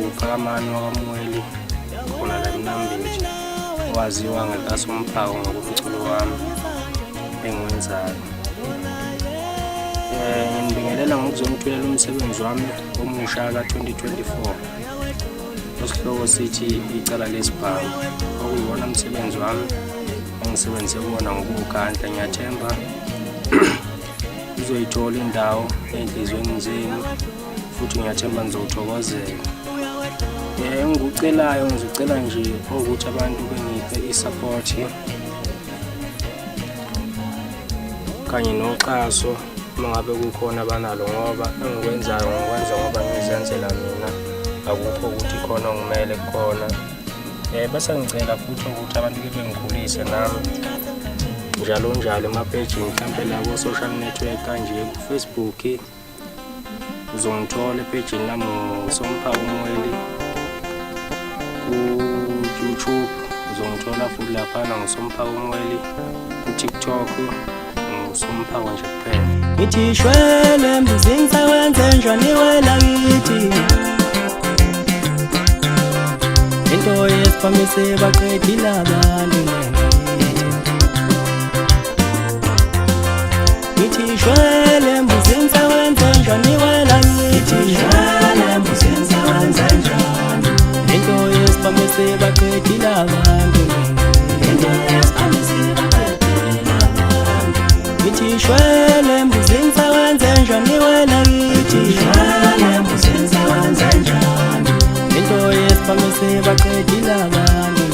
uphakamani wakaMweli khona la eMnambithi owaziwa ngeNkasoMphako ngokomculo wami engiwenzayo. Ngibingelela ngokuzongithulela umsebenzi wami omusha ka-2024 osihloko sithi icala lesibhamu, okuyiwona umsebenzi wami engisebenzise kuwona ngokuwukhanda. Ngiyathemba uzoyithola indawo ey'nhliziyweni zenu futhi ngiyathemba nizowuthokozela. Engikucelayo ngizocela nje ukuthi abantu bengiphe i-support kanye noxhaso uma ngabe kukhona abanalo, ngoba engikwenzayo ngikwenza ngoba ngizenzela mina, akukho ukuthi khona ngimele kukhona. Bese ngicela futhi ukuthi abantu ke bengikhulise nami njalo njalo emapejini, mhlampe la ku-social network kanje ku-Facebook uzongithola epejini lami ngoSomphako Mweli, ku-YouTube uzongithola futhi laphana ngoSomphako Mweli, ku-TikTok ngoSomphako nje kuphela. Ngithi shwele mbuzi ngisawenze njani wena ngithi into yesiphamise baqedile abantu. Ngithi shwele mbuzi ngisawenze njani wena ngithi shwele mbuzi ngisawenze njani into yesiphamise baqedile abantu. Ngithi shwele mbuzi ngisawenze njani wena ngithi shwele mbuzi ngisawenze njani into yesiphamise baqedile abantu.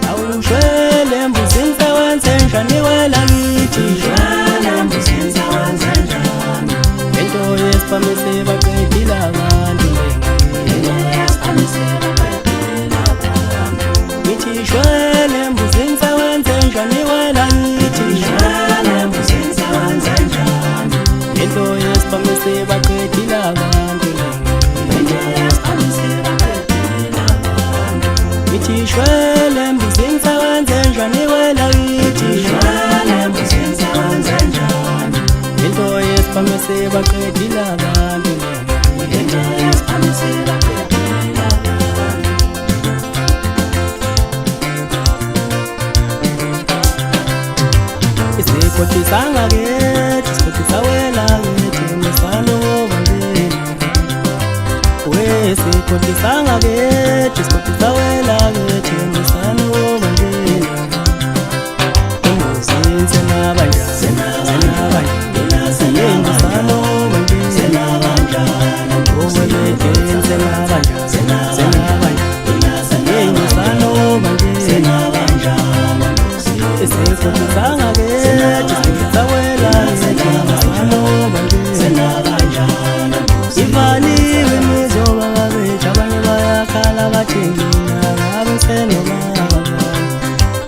Awushwele mbuzi ngisawenze njani wena ngithi shwele mbuzi ngisawenze njani into yesiphamise baqedile abantu. Ngithi shwele mbuzi ngisawenze njani wena ngithi shwele mbuzi ngisawenze njani into yesiphamise baqedile abantu. Ngithi shwele mbuzi ngisawenze njani wena ngithi shwele mbuzi ngisawenze njani into yesiphamise baqedile abantu. Isikoti sangakithi, isikoti sawela kithi ngisano bandini. Isikoti sangakithi, isikoti sawela kithi ngisano bandini. Imbuzi senabanja, senabanja, ngisano bandini. Obelekeni senabanja, senabanja, ngisano bandini. Isikoti sangakithi, isikoti sawela kithi ngisano bandini. Ivaliwe imizoba babethu, abanye bayakhala bathi mina ngabe senomabangani.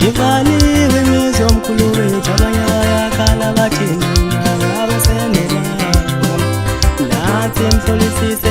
Ivaliwe imizi yomkhulu wethu, abanye bayakhala bathi mina ngabe senomabangani. Nathi emhlolisise